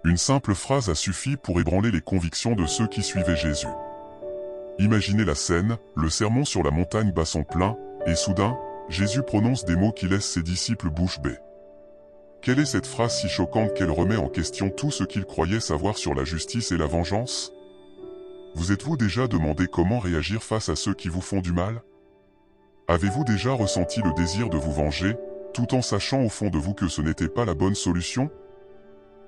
Une simple phrase a suffi pour ébranler les convictions de ceux qui suivaient Jésus. Imaginez la scène, le sermon sur la montagne bat son plein, et soudain, Jésus prononce des mots qui laissent ses disciples bouche bée. Quelle est cette phrase si choquante qu'elle remet en question tout ce qu'ils croyaient savoir sur la justice et la vengeance? Vous êtes-vous déjà demandé comment réagir face à ceux qui vous font du mal? Avez-vous déjà ressenti le désir de vous venger, tout en sachant au fond de vous que ce n'était pas la bonne solution?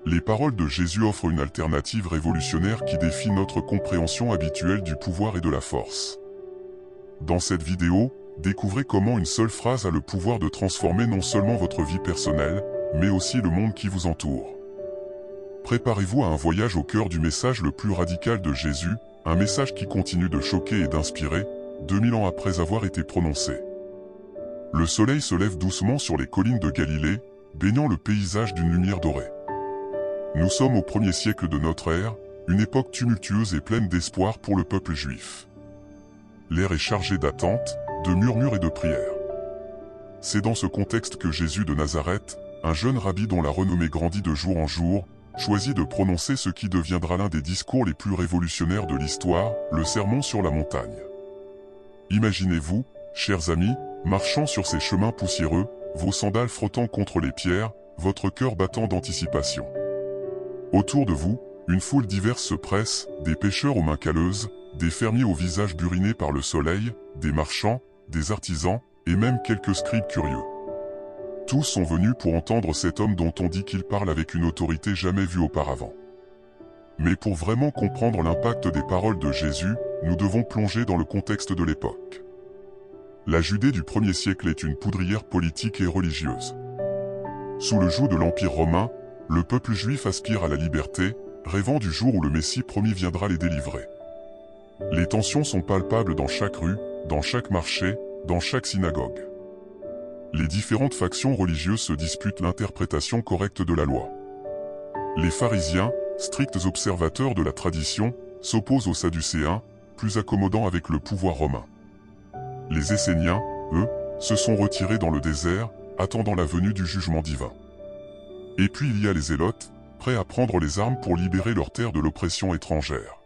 Les paroles de Jésus offrent une alternative révolutionnaire qui défie notre compréhension habituelle du pouvoir et de la force. Dans cette vidéo, découvrez comment une seule phrase a le pouvoir de transformer non seulement votre vie personnelle, mais aussi le monde qui vous entoure. Préparez-vous à un voyage au cœur du message le plus radical de Jésus, un message qui continue de choquer et d'inspirer, 2000 ans après avoir été prononcé. Le soleil se lève doucement sur les collines de Galilée, baignant le paysage d'une lumière dorée. Nous sommes au 1er siècle de notre ère, une époque tumultueuse et pleine d'espoir pour le peuple juif. L'air est chargé d'attente, de murmures et de prières. C'est dans ce contexte que Jésus de Nazareth, un jeune rabbi dont la renommée grandit de jour en jour, choisit de prononcer ce qui deviendra l'un des discours les plus révolutionnaires de l'histoire, le sermon sur la montagne. Imaginez-vous, chers amis, marchant sur ces chemins poussiéreux, vos sandales frottant contre les pierres, votre cœur battant d'anticipation. Autour de vous, une foule diverse se presse, des pêcheurs aux mains calleuses, des fermiers au visage buriné par le soleil, des marchands, des artisans, et même quelques scribes curieux. Tous sont venus pour entendre cet homme dont on dit qu'il parle avec une autorité jamais vue auparavant. Mais pour vraiment comprendre l'impact des paroles de Jésus, nous devons plonger dans le contexte de l'époque. La Judée du 1er siècle est une poudrière politique et religieuse. Sous le joug de l'Empire romain, le peuple juif aspire à la liberté, rêvant du jour où le Messie promis viendra les délivrer. Les tensions sont palpables dans chaque rue, dans chaque marché, dans chaque synagogue. Les différentes factions religieuses se disputent l'interprétation correcte de la loi. Les pharisiens, stricts observateurs de la tradition, s'opposent aux sadducéens, plus accommodants avec le pouvoir romain. Les Esséniens, eux, se sont retirés dans le désert, attendant la venue du jugement divin. Et puis il y a les Zélotes, prêts à prendre les armes pour libérer leur terre de l'oppression étrangère.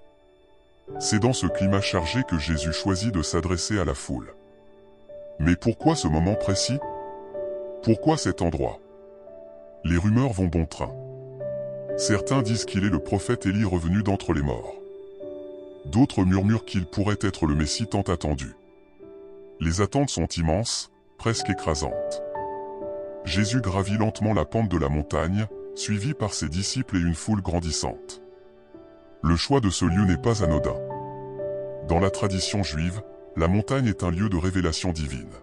C'est dans ce climat chargé que Jésus choisit de s'adresser à la foule. Mais pourquoi ce moment précis? Pourquoi cet endroit? Les rumeurs vont bon train. Certains disent qu'il est le prophète Élie revenu d'entre les morts. D'autres murmurent qu'il pourrait être le Messie tant attendu. Les attentes sont immenses, presque écrasantes. Jésus gravit lentement la pente de la montagne, suivi par ses disciples et une foule grandissante. Le choix de ce lieu n'est pas anodin. Dans la tradition juive, la montagne est un lieu de révélation divine.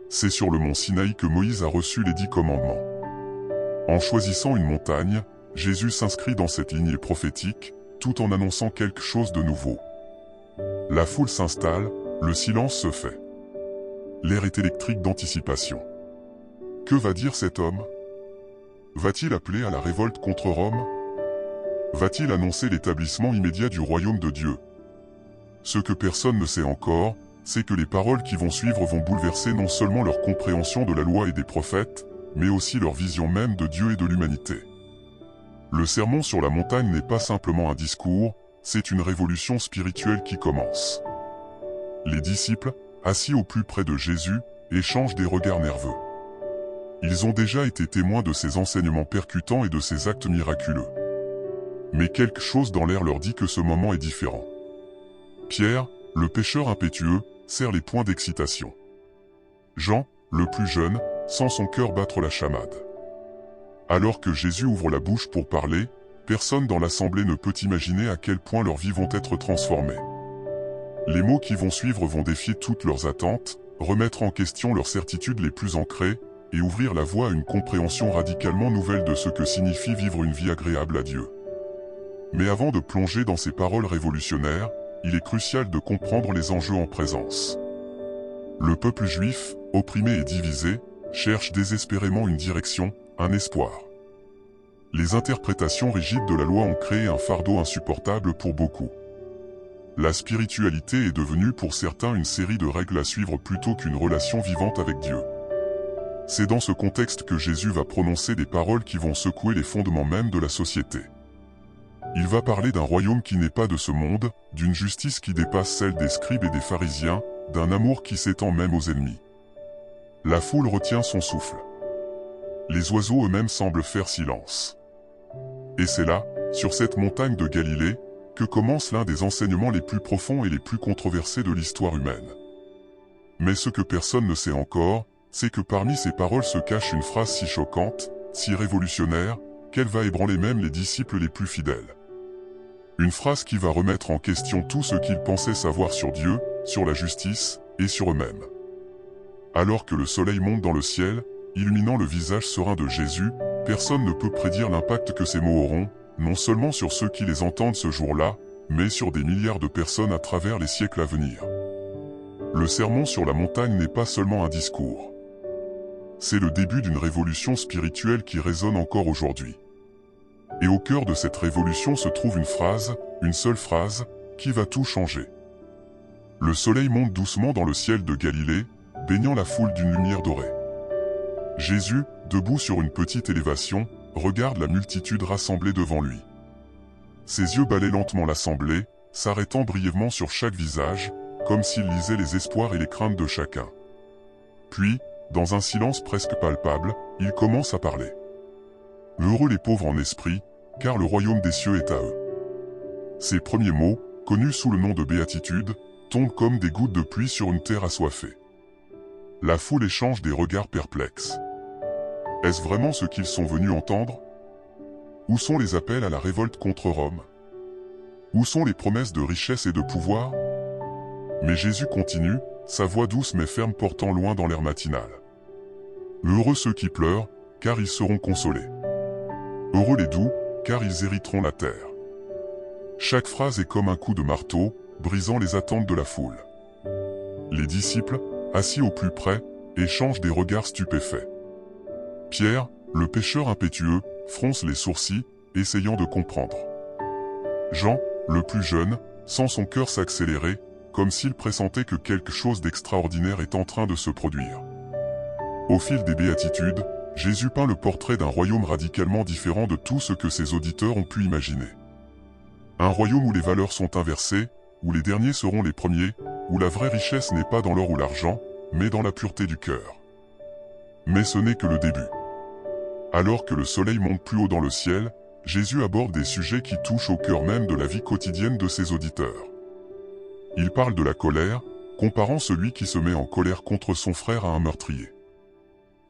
C'est sur le mont Sinaï que Moïse a reçu les 10 commandements. En choisissant une montagne, Jésus s'inscrit dans cette lignée prophétique, tout en annonçant quelque chose de nouveau. La foule s'installe, le silence se fait. L'air est électrique d'anticipation. Que va dire cet homme? Va-t-il appeler à la révolte contre Rome? Va-t-il annoncer l'établissement immédiat du royaume de Dieu? Ce que personne ne sait encore, c'est que les paroles qui vont suivre vont bouleverser non seulement leur compréhension de la loi et des prophètes, mais aussi leur vision même de Dieu et de l'humanité. Le sermon sur la montagne n'est pas simplement un discours, c'est une révolution spirituelle qui commence. Les disciples, assis au plus près de Jésus, échangent des regards nerveux. Ils ont déjà été témoins de ses enseignements percutants et de ses actes miraculeux. Mais quelque chose dans l'air leur dit que ce moment est différent. Pierre, le pêcheur impétueux, serre les poings d'excitation. Jean, le plus jeune, sent son cœur battre la chamade. Alors que Jésus ouvre la bouche pour parler, personne dans l'assemblée ne peut imaginer à quel point leurs vies vont être transformées. Les mots qui vont suivre vont défier toutes leurs attentes, remettre en question leurs certitudes les plus ancrées, et ouvrir la voie à une compréhension radicalement nouvelle de ce que signifie vivre une vie agréable à Dieu. Mais avant de plonger dans ces paroles révolutionnaires, il est crucial de comprendre les enjeux en présence. Le peuple juif, opprimé et divisé, cherche désespérément une direction, un espoir. Les interprétations rigides de la loi ont créé un fardeau insupportable pour beaucoup. La spiritualité est devenue pour certains une série de règles à suivre plutôt qu'une relation vivante avec Dieu. C'est dans ce contexte que Jésus va prononcer des paroles qui vont secouer les fondements même de la société. Il va parler d'un royaume qui n'est pas de ce monde, d'une justice qui dépasse celle des scribes et des pharisiens, d'un amour qui s'étend même aux ennemis. La foule retient son souffle. Les oiseaux eux-mêmes semblent faire silence. Et c'est là, sur cette montagne de Galilée, que commence l'un des enseignements les plus profonds et les plus controversés de l'histoire humaine. Mais ce que personne ne sait encore, c'est que parmi ces paroles se cache une phrase si choquante, si révolutionnaire, qu'elle va ébranler même les disciples les plus fidèles. Une phrase qui va remettre en question tout ce qu'ils pensaient savoir sur Dieu, sur la justice, et sur eux-mêmes. Alors que le soleil monte dans le ciel, illuminant le visage serein de Jésus, personne ne peut prédire l'impact que ces mots auront, non seulement sur ceux qui les entendent ce jour-là, mais sur des milliards de personnes à travers les siècles à venir. Le sermon sur la montagne n'est pas seulement un discours. C'est le début d'une révolution spirituelle qui résonne encore aujourd'hui. Et au cœur de cette révolution se trouve une phrase, une seule phrase, qui va tout changer. Le soleil monte doucement dans le ciel de Galilée, baignant la foule d'une lumière dorée. Jésus, debout sur une petite élévation, regarde la multitude rassemblée devant lui. Ses yeux balaient lentement l'assemblée, s'arrêtant brièvement sur chaque visage, comme s'il lisait les espoirs et les craintes de chacun. Puis, dans un silence presque palpable, il commence à parler. Heureux les pauvres en esprit, car le royaume des cieux est à eux. Ces premiers mots, connus sous le nom de béatitude, tombent comme des gouttes de pluie sur une terre assoiffée. La foule échange des regards perplexes. Est-ce vraiment ce qu'ils sont venus entendre? Où sont les appels à la révolte contre Rome? Où sont les promesses de richesse et de pouvoir? Mais Jésus continue, sa voix douce mais ferme portant loin dans l'air matinal. Heureux ceux qui pleurent, car ils seront consolés. Heureux les doux, car ils hériteront la terre. Chaque phrase est comme un coup de marteau, brisant les attentes de la foule. Les disciples, assis au plus près, échangent des regards stupéfaits. Pierre, le pêcheur impétueux, fronce les sourcils, essayant de comprendre. Jean, le plus jeune, sent son cœur s'accélérer, comme s'il pressentait que quelque chose d'extraordinaire est en train de se produire. Au fil des béatitudes, Jésus peint le portrait d'un royaume radicalement différent de tout ce que ses auditeurs ont pu imaginer. Un royaume où les valeurs sont inversées, où les derniers seront les premiers, où la vraie richesse n'est pas dans l'or ou l'argent, mais dans la pureté du cœur. Mais ce n'est que le début. Alors que le soleil monte plus haut dans le ciel, Jésus aborde des sujets qui touchent au cœur même de la vie quotidienne de ses auditeurs. Il parle de la colère, comparant celui qui se met en colère contre son frère à un meurtrier.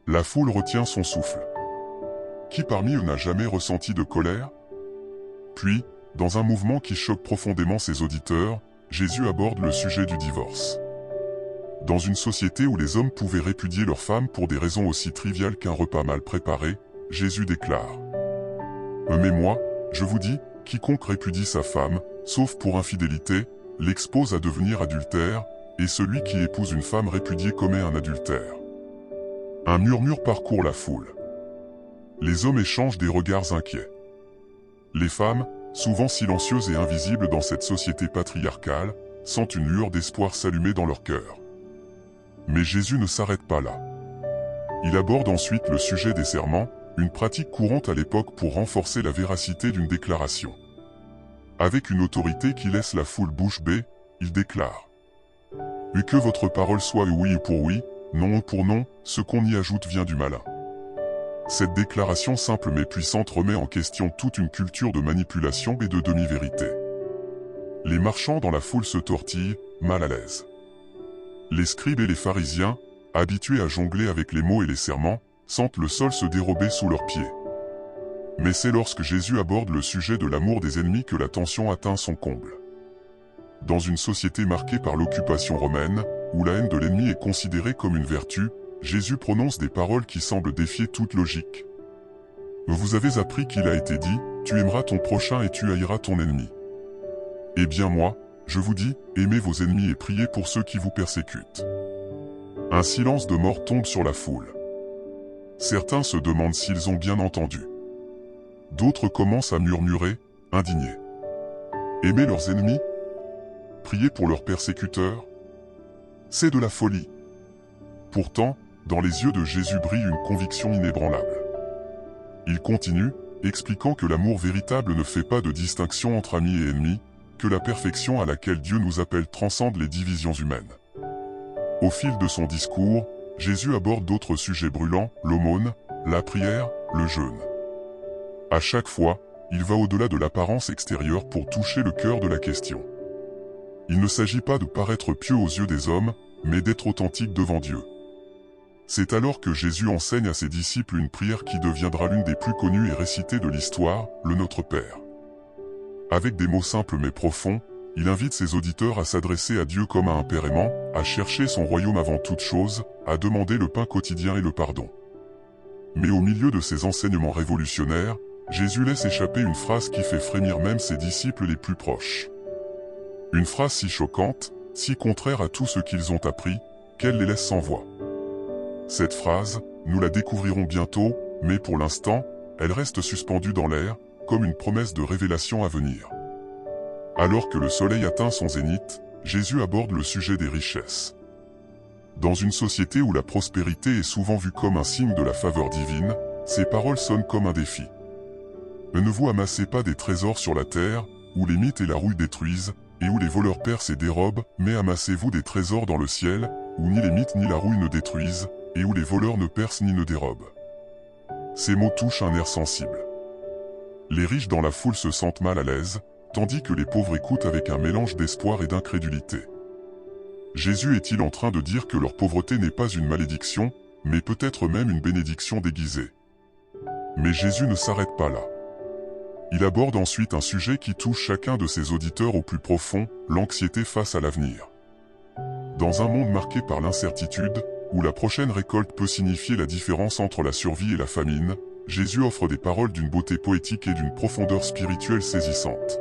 La foule retient son souffle. Qui parmi eux n'a jamais ressenti de colère? Puis, dans un mouvement qui choque profondément ses auditeurs, Jésus aborde le sujet du divorce. Dans une société où les hommes pouvaient répudier leurs femmes pour des raisons aussi triviales qu'un repas mal préparé, Jésus déclare « Mais moi, je vous dis, quiconque répudie sa femme, sauf pour infidélité, l'expose à devenir adultère, et celui qui épouse une femme répudiée commet un adultère. » Un murmure parcourt la foule. Les hommes échangent des regards inquiets. Les femmes, souvent silencieuses et invisibles dans cette société patriarcale, sentent une lueur d'espoir s'allumer dans leur cœur. Mais Jésus ne s'arrête pas là. Il aborde ensuite le sujet des serments, une pratique courante à l'époque pour renforcer la véracité d'une déclaration. Avec une autorité qui laisse la foule bouche bée, il déclare « Et que votre parole soit oui et pour oui, non pour non, ce qu'on y ajoute vient du malin. » Cette déclaration simple mais puissante remet en question toute une culture de manipulation et de demi-vérité. Les marchands dans la foule se tortillent, mal à l'aise. Les scribes et les pharisiens, habitués à jongler avec les mots et les serments, sentent le sol se dérober sous leurs pieds. Mais c'est lorsque Jésus aborde le sujet de l'amour des ennemis que la tension atteint son comble. Dans une société marquée par l'occupation romaine, où la haine de l'ennemi est considérée comme une vertu, Jésus prononce des paroles qui semblent défier toute logique. Vous avez appris qu'il a été dit, tu aimeras ton prochain et tu haïras ton ennemi. Eh bien moi, je vous dis, aimez vos ennemis et priez pour ceux qui vous persécutent. Un silence de mort tombe sur la foule. Certains se demandent s'ils ont bien entendu. D'autres commencent à murmurer, indignés. Aimer leurs ennemis? Prier pour leurs persécuteurs? C'est de la folie. Pourtant, dans les yeux de Jésus brille une conviction inébranlable. Il continue, expliquant que l'amour véritable ne fait pas de distinction entre amis et ennemis, que la perfection à laquelle Dieu nous appelle transcende les divisions humaines. Au fil de son discours, Jésus aborde d'autres sujets brûlants, l'aumône, la prière, le jeûne. À chaque fois, il va au-delà de l'apparence extérieure pour toucher le cœur de la question. Il ne s'agit pas de paraître pieux aux yeux des hommes, mais d'être authentique devant Dieu. C'est alors que Jésus enseigne à ses disciples une prière qui deviendra l'une des plus connues et récitées de l'histoire, le Notre Père. Avec des mots simples mais profonds, il invite ses auditeurs à s'adresser à Dieu comme à un Père aimant, à chercher son royaume avant toute chose, à demander le pain quotidien et le pardon. Mais au milieu de ces enseignements révolutionnaires, Jésus laisse échapper une phrase qui fait frémir même ses disciples les plus proches. Une phrase si choquante, si contraire à tout ce qu'ils ont appris, qu'elle les laisse sans voix. Cette phrase, nous la découvrirons bientôt, mais pour l'instant, elle reste suspendue dans l'air, comme une promesse de révélation à venir. Alors que le soleil atteint son zénith, Jésus aborde le sujet des richesses. Dans une société où la prospérité est souvent vue comme un signe de la faveur divine, ces paroles sonnent comme un défi. Mais ne vous amassez pas des trésors sur la terre, où les mythes et la rouille détruisent, et où les voleurs percent et dérobent, mais amassez-vous des trésors dans le ciel, où ni les mythes ni la rouille ne détruisent, et où les voleurs ne percent ni ne dérobent. Ces mots touchent un air sensible. Les riches dans la foule se sentent mal à l'aise, tandis que les pauvres écoutent avec un mélange d'espoir et d'incrédulité. Jésus est-il en train de dire que leur pauvreté n'est pas une malédiction, mais peut-être même une bénédiction déguisée? Mais Jésus ne s'arrête pas là. Il aborde ensuite un sujet qui touche chacun de ses auditeurs au plus profond, l'anxiété face à l'avenir. Dans un monde marqué par l'incertitude, où la prochaine récolte peut signifier la différence entre la survie et la famine, Jésus offre des paroles d'une beauté poétique et d'une profondeur spirituelle saisissante.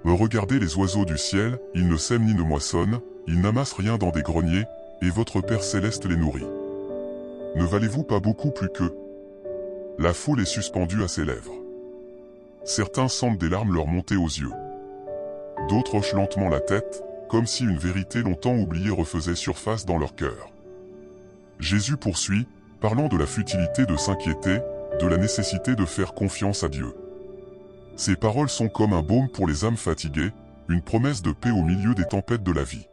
Regardez les oiseaux du ciel, ils ne sèment ni ne moissonnent, ils n'amassent rien dans des greniers, et votre Père céleste les nourrit. Ne valez-vous pas beaucoup plus qu'eux? La foule est suspendue à ses lèvres. Certains sentent des larmes leur monter aux yeux. D'autres hochent lentement la tête, comme si une vérité longtemps oubliée refaisait surface dans leur cœur. Jésus poursuit, parlant de la futilité de s'inquiéter, de la nécessité de faire confiance à Dieu. Ces paroles sont comme un baume pour les âmes fatiguées, une promesse de paix au milieu des tempêtes de la vie.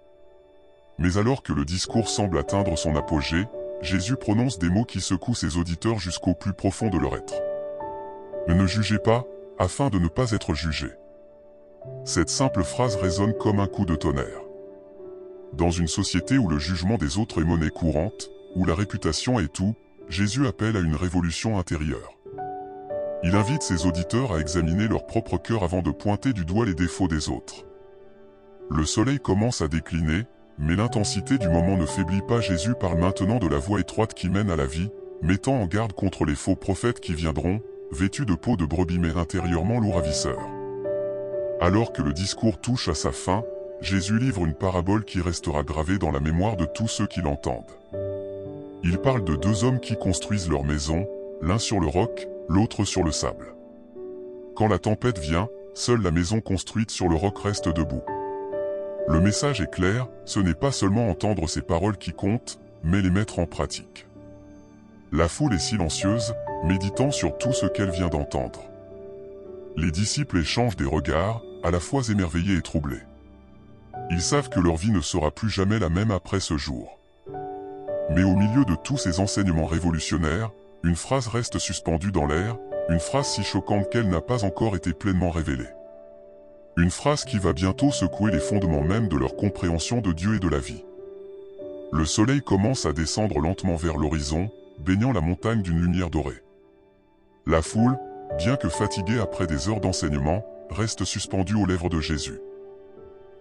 Mais alors que le discours semble atteindre son apogée, Jésus prononce des mots qui secouent ses auditeurs jusqu'au plus profond de leur être. Ne jugez pas, afin de ne pas être jugés. Cette simple phrase résonne comme un coup de tonnerre. Dans une société où le jugement des autres est monnaie courante, où la réputation est tout, Jésus appelle à une révolution intérieure. Il invite ses auditeurs à examiner leur propre cœur avant de pointer du doigt les défauts des autres. Le soleil commence à décliner, mais l'intensité du moment ne faiblit pas. Jésus parle maintenant de la voie étroite qui mène à la vie, mettant en garde contre les faux prophètes qui viendront, vêtus de peau de brebis mais intérieurement lourds ravisseurs. Alors que le discours touche à sa fin, Jésus livre une parabole qui restera gravée dans la mémoire de tous ceux qui l'entendent. Il parle de deux hommes qui construisent leur maison, l'un sur le roc, l'autre sur le sable. Quand la tempête vient, seule la maison construite sur le roc reste debout. Le message est clair, ce n'est pas seulement entendre ces paroles qui comptent, mais les mettre en pratique. La foule est silencieuse, méditant sur tout ce qu'elle vient d'entendre. Les disciples échangent des regards, à la fois émerveillés et troublés. Ils savent que leur vie ne sera plus jamais la même après ce jour. Mais au milieu de tous ces enseignements révolutionnaires, une phrase reste suspendue dans l'air, une phrase si choquante qu'elle n'a pas encore été pleinement révélée. Une phrase qui va bientôt secouer les fondements même de leur compréhension de Dieu et de la vie. Le soleil commence à descendre lentement vers l'horizon, baignant la montagne d'une lumière dorée. La foule, bien que fatiguée après des heures d'enseignement, reste suspendue aux lèvres de Jésus.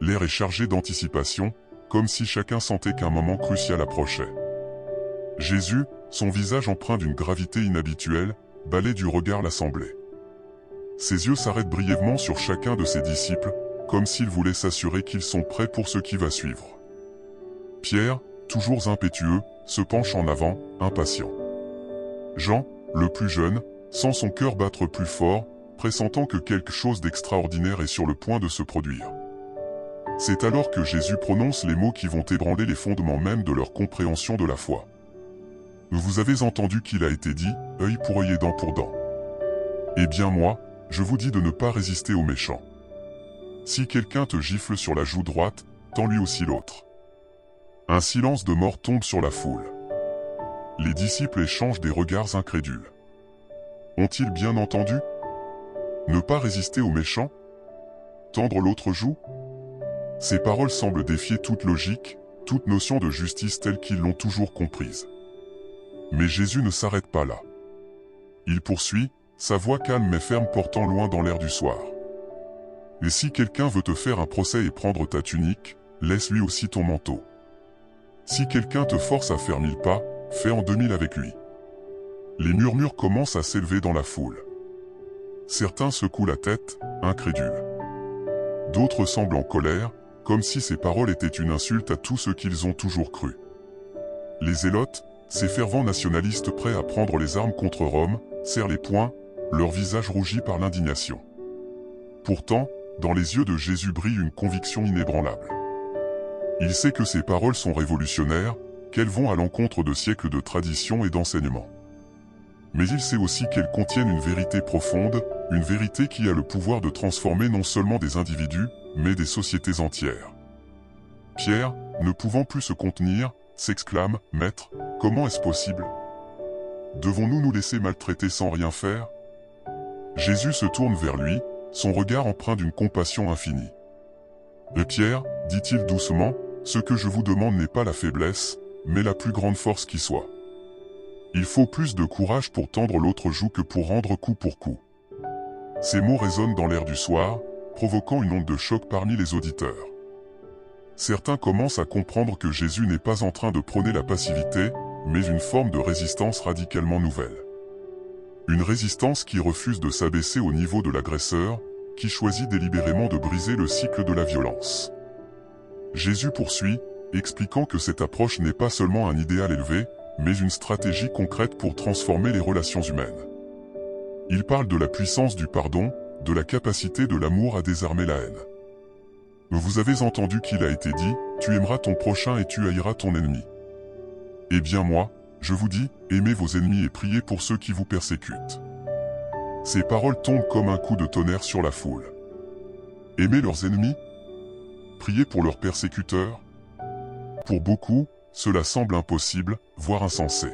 L'air est chargé d'anticipation, comme si chacun sentait qu'un moment crucial approchait. Jésus, son visage empreint d'une gravité inhabituelle, balaie du regard l'assemblée. Ses yeux s'arrêtent brièvement sur chacun de ses disciples, comme s'il voulait s'assurer qu'ils sont prêts pour ce qui va suivre. Pierre, toujours impétueux, se penche en avant, impatient. Jean, le plus jeune, sent son cœur battre plus fort, pressentant que quelque chose d'extraordinaire est sur le point de se produire. C'est alors que Jésus prononce les mots qui vont ébranler les fondements même de leur compréhension de la foi. Vous avez entendu qu'il a été dit, œil pour œil et dent pour dent. Eh bien moi, je vous dis de ne pas résister aux méchants. Si quelqu'un te gifle sur la joue droite, tends lui aussi l'autre. Un silence de mort tombe sur la foule. Les disciples échangent des regards incrédules. Ont-ils bien entendu? Ne pas résister aux méchants? Tendre l'autre joue? Ces paroles semblent défier toute logique, toute notion de justice telle qu'ils l'ont toujours comprise. Mais Jésus ne s'arrête pas là. Il poursuit, sa voix calme mais ferme portant loin dans l'air du soir. Et si quelqu'un veut te faire un procès et prendre ta tunique, laisse lui aussi ton manteau. Si quelqu'un te force à faire 1000 pas, fais en 2000 avec lui. Les murmures commencent à s'élever dans la foule. Certains secouent la tête, incrédules. D'autres semblent en colère, comme si ces paroles étaient une insulte à tout ce qu'ils ont toujours cru. Les zélotes, ces fervents nationalistes prêts à prendre les armes contre Rome, serrent les poings, leur visage rougi par l'indignation. Pourtant, dans les yeux de Jésus brille une conviction inébranlable. Il sait que ces paroles sont révolutionnaires, qu'elles vont à l'encontre de siècles de traditions et d'enseignements. Mais il sait aussi qu'elles contiennent une vérité profonde, une vérité qui a le pouvoir de transformer non seulement des individus, mais des sociétés entières. Pierre, ne pouvant plus se contenir, s'exclame, « Maître, comment est-ce possible? Devons-nous nous laisser maltraiter sans rien faire ?» Jésus se tourne vers lui, son regard empreint d'une compassion infinie. « Pierre, dit-il doucement, ce que je vous demande n'est pas la faiblesse, mais la plus grande force qui soit. Il faut plus de courage pour tendre l'autre joue que pour rendre coup pour coup. » Ces mots résonnent dans l'air du soir, provoquant une onde de choc parmi les auditeurs. Certains commencent à comprendre que Jésus n'est pas en train de prôner la passivité, mais une forme de résistance radicalement nouvelle. Une résistance qui refuse de s'abaisser au niveau de l'agresseur, qui choisit délibérément de briser le cycle de la violence. Jésus poursuit, expliquant que cette approche n'est pas seulement un idéal élevé, mais une stratégie concrète pour transformer les relations humaines. Il parle de la puissance du pardon, de la capacité de l'amour à désarmer la haine. Vous avez entendu qu'il a été dit, tu aimeras ton prochain et tu haïras ton ennemi. Eh bien moi, je vous dis, aimez vos ennemis et priez pour ceux qui vous persécutent. Ces paroles tombent comme un coup de tonnerre sur la foule. Aimer leurs ennemis? Prier pour leurs persécuteurs? Pour beaucoup, cela semble impossible, voire insensé.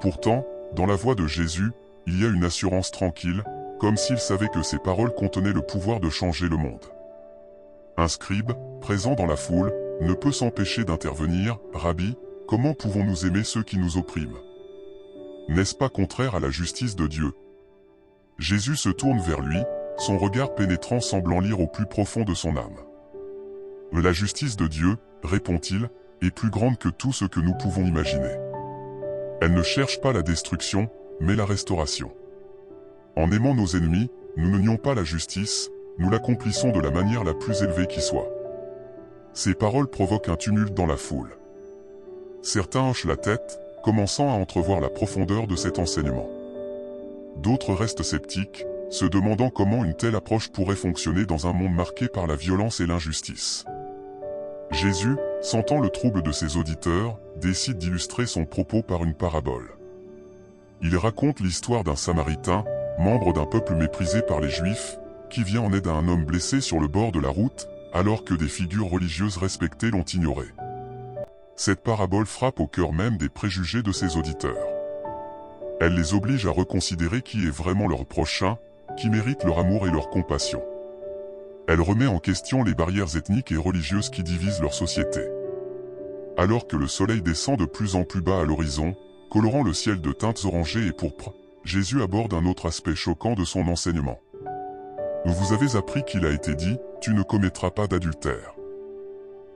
Pourtant, dans la voix de Jésus, il y a une assurance tranquille, comme s'il savait que ces paroles contenaient le pouvoir de changer le monde. Un scribe, présent dans la foule, ne peut s'empêcher d'intervenir. « Rabbi, comment pouvons-nous aimer ceux qui nous oppriment? N'est-ce pas contraire à la justice de Dieu ?» Jésus se tourne vers lui, son regard pénétrant semblant lire au plus profond de son âme. « La justice de Dieu, répond-il, est plus grande que tout ce que nous pouvons imaginer. Elle ne cherche pas la destruction, mais la restauration. En aimant nos ennemis, nous ne nions pas la justice, nous l'accomplissons de la manière la plus élevée qui soit. » Ces paroles provoquent un tumulte dans la foule. Certains hochent la tête, commençant à entrevoir la profondeur de cet enseignement. D'autres restent sceptiques, se demandant comment une telle approche pourrait fonctionner dans un monde marqué par la violence et l'injustice. Jésus, sentant le trouble de ses auditeurs, décide d'illustrer son propos par une parabole. Il raconte l'histoire d'un Samaritain, membre d'un peuple méprisé par les Juifs, qui vient en aide à un homme blessé sur le bord de la route, alors que des figures religieuses respectées l'ont ignoré. Cette parabole frappe au cœur même des préjugés de ses auditeurs. Elle les oblige à reconsidérer qui est vraiment leur prochain, qui mérite leur amour et leur compassion. Elle remet en question les barrières ethniques et religieuses qui divisent leur société. Alors que le soleil descend de plus en plus bas à l'horizon, colorant le ciel de teintes orangées et pourpres, Jésus aborde un autre aspect choquant de son enseignement. Vous avez appris qu'il a été dit, tu ne commettras pas d'adultère.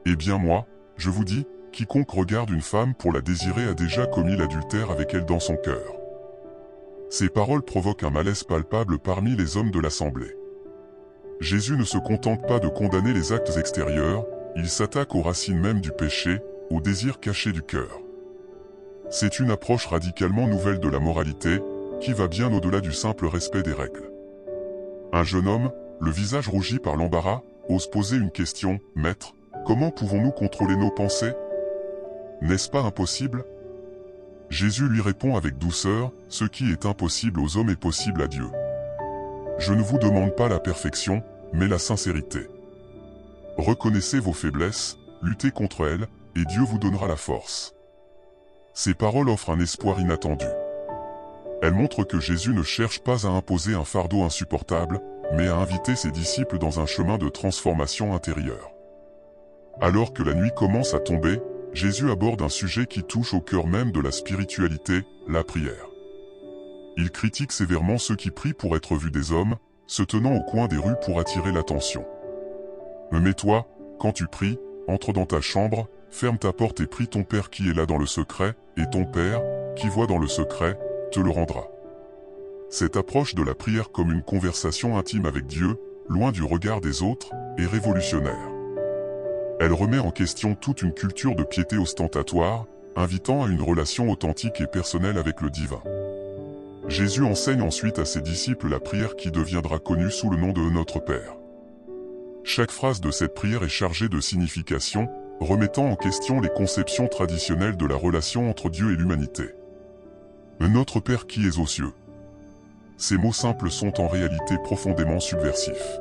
Eh bien moi, je vous dis, quiconque regarde une femme pour la désirer a déjà commis l'adultère avec elle dans son cœur. Ces paroles provoquent un malaise palpable parmi les hommes de l'assemblée. Jésus ne se contente pas de condamner les actes extérieurs, il s'attaque aux racines même du péché, aux désirs cachés du cœur. C'est une approche radicalement nouvelle de la moralité, qui va bien au-delà du simple respect des règles. Un jeune homme, le visage rougi par l'embarras, ose poser une question, « Maître, comment pouvons-nous contrôler nos pensées? N'est-ce pas impossible ?» Jésus lui répond avec douceur, « Ce qui est impossible aux hommes est possible à Dieu. Je ne vous demande pas la perfection, mais la sincérité. Reconnaissez vos faiblesses, luttez contre elles, et Dieu vous donnera la force. » Ces paroles offrent un espoir inattendu. Elles montrent que Jésus ne cherche pas à imposer un fardeau insupportable, mais à inviter ses disciples dans un chemin de transformation intérieure. Alors que la nuit commence à tomber, Jésus aborde un sujet qui touche au cœur même de la spiritualité, la prière. Il critique sévèrement ceux qui prient pour être vus des hommes, se tenant au coin des rues pour attirer l'attention. Mais toi, quand tu pries, entre dans ta chambre, ferme ta porte et prie ton Père qui est là dans le secret, et ton Père, qui voit dans le secret, te le rendra. Cette approche de la prière comme une conversation intime avec Dieu, loin du regard des autres, est révolutionnaire. Elle remet en question toute une culture de piété ostentatoire, invitant à une relation authentique et personnelle avec le divin. Jésus enseigne ensuite à ses disciples la prière qui deviendra connue sous le nom de Notre Père. Chaque phrase de cette prière est chargée de signification, remettant en question les conceptions traditionnelles de la relation entre Dieu et l'humanité. Notre Père qui es aux cieux. Ces mots simples sont en réalité profondément subversifs.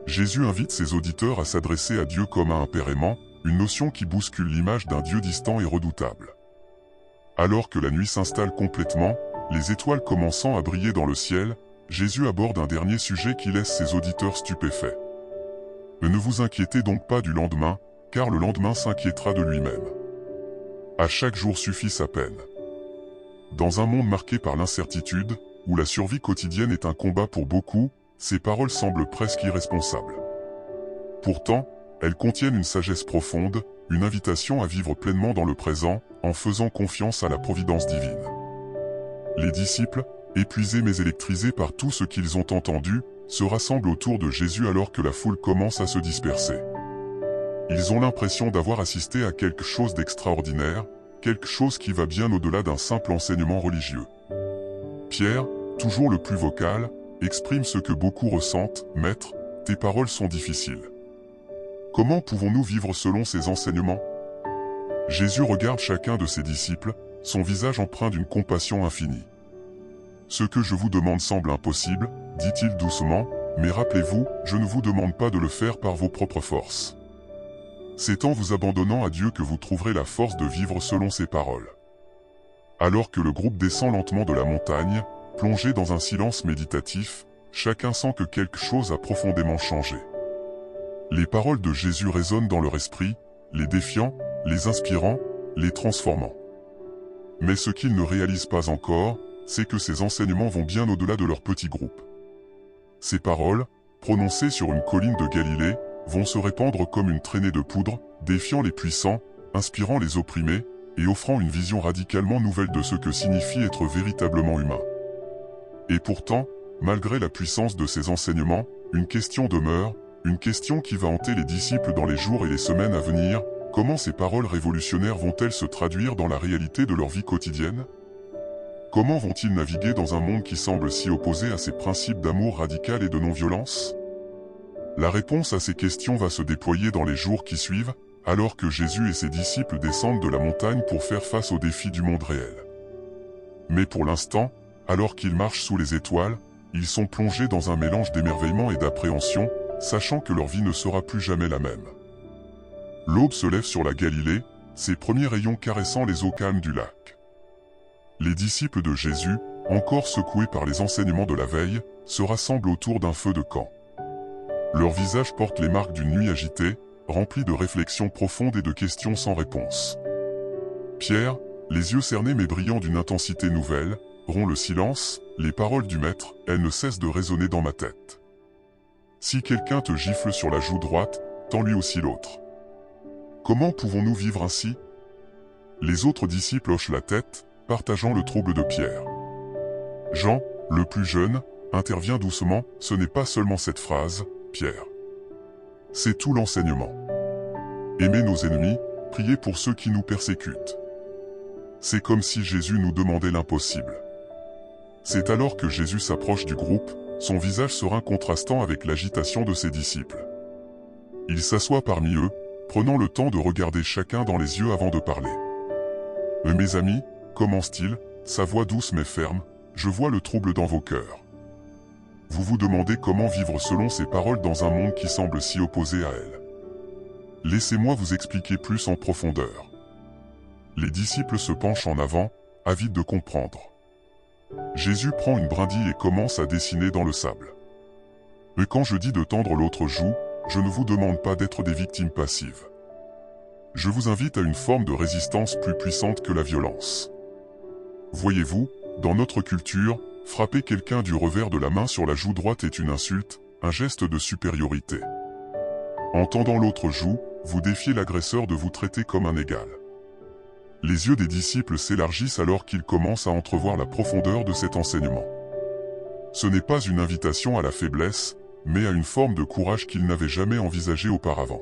Jésus invite ses auditeurs à s'adresser à Dieu comme à un Père aimant, une notion qui bouscule l'image d'un Dieu distant et redoutable. Alors que la nuit s'installe complètement, les étoiles commençant à briller dans le ciel, Jésus aborde un dernier sujet qui laisse ses auditeurs stupéfaits. Ne vous inquiétez donc pas du lendemain, car le lendemain s'inquiétera de lui-même. À chaque jour suffit sa peine. Dans un monde marqué par l'incertitude, où la survie quotidienne est un combat pour beaucoup, ces paroles semblent presque irresponsables. Pourtant, elles contiennent une sagesse profonde, une invitation à vivre pleinement dans le présent, en faisant confiance à la providence divine. Les disciples, épuisés mais électrisés par tout ce qu'ils ont entendu, se rassemblent autour de Jésus alors que la foule commence à se disperser. Ils ont l'impression d'avoir assisté à quelque chose d'extraordinaire, quelque chose qui va bien au-delà d'un simple enseignement religieux. Pierre, toujours le plus vocal, exprime ce que beaucoup ressentent, « Maître, tes paroles sont difficiles. Comment pouvons-nous vivre selon ces enseignements ?» Jésus regarde chacun de ses disciples, son visage empreint d'une compassion infinie. « Ce que je vous demande semble impossible, dit-il doucement, mais rappelez-vous, je ne vous demande pas de le faire par vos propres forces. C'est en vous abandonnant à Dieu que vous trouverez la force de vivre selon ses paroles. » Alors que le groupe descend lentement de la montagne, plongé dans un silence méditatif, chacun sent que quelque chose a profondément changé. Les paroles de Jésus résonnent dans leur esprit, les défiant, les inspirant, les transformant. Mais ce qu'ils ne réalisent pas encore, c'est que ces enseignements vont bien au-delà de leur petit groupe. Ces paroles, prononcées sur une colline de Galilée, vont se répandre comme une traînée de poudre, défiant les puissants, inspirant les opprimés, et offrant une vision radicalement nouvelle de ce que signifie être véritablement humain. Et pourtant, malgré la puissance de ces enseignements, une question demeure, une question qui va hanter les disciples dans les jours et les semaines à venir: comment ces paroles révolutionnaires vont-elles se traduire dans la réalité de leur vie quotidienne? Comment vont-ils naviguer dans un monde qui semble si opposé à ces principes d'amour radical et de non-violence? La réponse à ces questions va se déployer dans les jours qui suivent, alors que Jésus et ses disciples descendent de la montagne pour faire face aux défis du monde réel. Mais pour l'instant, alors qu'ils marchent sous les étoiles, ils sont plongés dans un mélange d'émerveillement et d'appréhension, sachant que leur vie ne sera plus jamais la même. L'aube se lève sur la Galilée, ses premiers rayons caressant les eaux calmes du lac. Les disciples de Jésus, encore secoués par les enseignements de la veille, se rassemblent autour d'un feu de camp. Leurs visages portent les marques d'une nuit agitée, remplie de réflexions profondes et de questions sans réponse. Pierre, les yeux cernés mais brillants d'une intensité nouvelle, rompt le silence: les paroles du Maître, elles ne cessent de résonner dans ma tête. Si quelqu'un te gifle sur la joue droite, tends lui aussi l'autre. Comment pouvons-nous vivre ainsi? Les autres disciples hochent la tête, partageant le trouble de Pierre. Jean, le plus jeune, intervient doucement: ce n'est pas seulement cette phrase, Pierre. C'est tout l'enseignement. Aimez nos ennemis, priez pour ceux qui nous persécutent. C'est comme si Jésus nous demandait l'impossible. C'est alors que Jésus s'approche du groupe, son visage serein contrastant avec l'agitation de ses disciples. Il s'assoit parmi eux, prenant le temps de regarder chacun dans les yeux avant de parler. Mes amis, commence-t-il, sa voix douce mais ferme, je vois le trouble dans vos cœurs. Vous vous demandez comment vivre selon ces paroles dans un monde qui semble si opposé à elles. Laissez-moi vous expliquer plus en profondeur. Les disciples se penchent en avant, avides de comprendre. Jésus prend une brindille et commence à dessiner dans le sable. Mais quand je dis de tendre l'autre joue, je ne vous demande pas d'être des victimes passives. Je vous invite à une forme de résistance plus puissante que la violence. Voyez-vous, dans notre culture, frapper quelqu'un du revers de la main sur la joue droite est une insulte, un geste de supériorité. En tendant l'autre joue, vous défiez l'agresseur de vous traiter comme un égal. Les yeux des disciples s'élargissent alors qu'ils commencent à entrevoir la profondeur de cet enseignement. Ce n'est pas une invitation à la faiblesse, mais à une forme de courage qu'ils n'avaient jamais envisagée auparavant.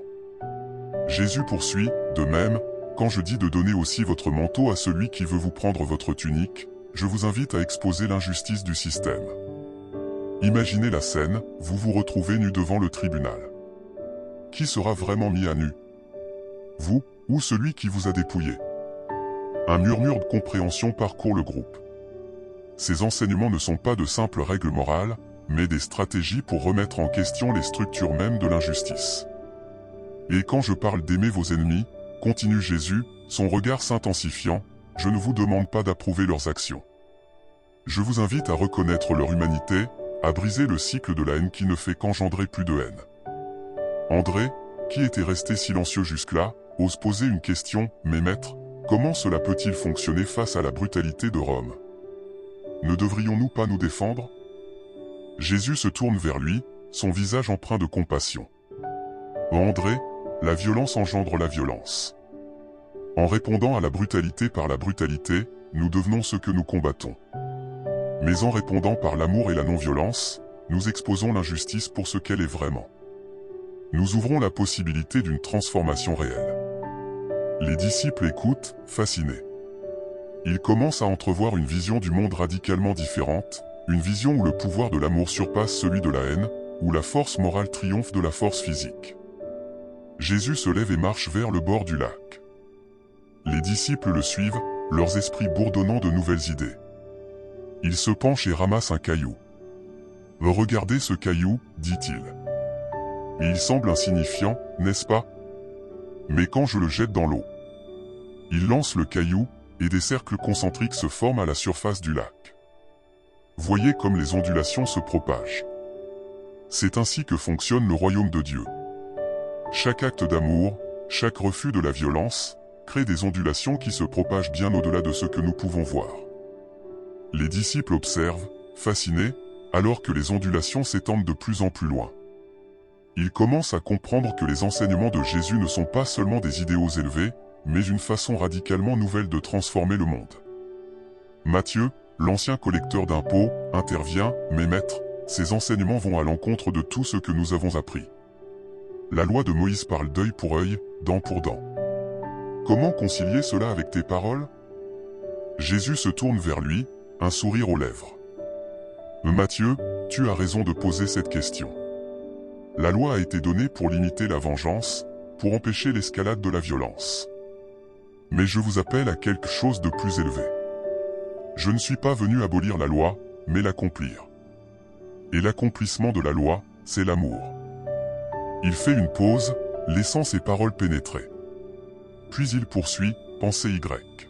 Jésus poursuit, de même, quand je dis de donner aussi votre manteau à celui qui veut vous prendre votre tunique, je vous invite à exposer l'injustice du système. Imaginez la scène, vous vous retrouvez nu devant le tribunal. Qui sera vraiment mis à nu? Vous, ou celui qui vous a dépouillé? Un murmure de compréhension parcourt le groupe. Ces enseignements ne sont pas de simples règles morales, mais des stratégies pour remettre en question les structures mêmes de l'injustice. Et quand je parle d'aimer vos ennemis, continue Jésus, son regard s'intensifiant, je ne vous demande pas d'approuver leurs actions. Je vous invite à reconnaître leur humanité, à briser le cycle de la haine qui ne fait qu'engendrer plus de haine. André, qui était resté silencieux jusque-là, ose poser une question, mais maître, comment cela peut-il fonctionner face à la brutalité de Rome? Ne devrions-nous pas nous défendre? Jésus se tourne vers lui, son visage empreint de compassion. André, la violence engendre la violence. En répondant à la brutalité par la brutalité, nous devenons ce que nous combattons. Mais en répondant par l'amour et la non-violence, nous exposons l'injustice pour ce qu'elle est vraiment. Nous ouvrons la possibilité d'une transformation réelle. Les disciples écoutent, fascinés. Ils commencent à entrevoir une vision du monde radicalement différente, une vision où le pouvoir de l'amour surpasse celui de la haine, où la force morale triomphe de la force physique. Jésus se lève et marche vers le bord du lac. Les disciples le suivent, leurs esprits bourdonnant de nouvelles idées. Il se penche et ramasse un caillou. « Regardez ce caillou, dit-il. Il semble insignifiant, n'est-ce pas? Mais quand je le jette dans l'eau. » Il lance le caillou, et des cercles concentriques se forment à la surface du lac. Voyez comme les ondulations se propagent. C'est ainsi que fonctionne le royaume de Dieu. Chaque acte d'amour, chaque refus de la violence, crée des ondulations qui se propagent bien au-delà de ce que nous pouvons voir. Les disciples observent, fascinés, alors que les ondulations s'étendent de plus en plus loin. Ils commencent à comprendre que les enseignements de Jésus ne sont pas seulement des idéaux élevés, mais une façon radicalement nouvelle de transformer le monde. Matthieu, l'ancien collecteur d'impôts, intervient, « Mais maître, ces enseignements vont à l'encontre de tout ce que nous avons appris. La loi de Moïse parle d'œil pour œil, dent pour dent. Comment concilier cela avec tes paroles ?» Jésus se tourne vers lui, un sourire aux lèvres. « Matthieu, tu as raison de poser cette question. La loi a été donnée pour limiter la vengeance, pour empêcher l'escalade de la violence. Mais je vous appelle à quelque chose de plus élevé. Je ne suis pas venu abolir la loi, mais l'accomplir. Et l'accomplissement de la loi, c'est l'amour. » Il fait une pause, laissant ses paroles pénétrer. Puis il poursuit, pensée Y.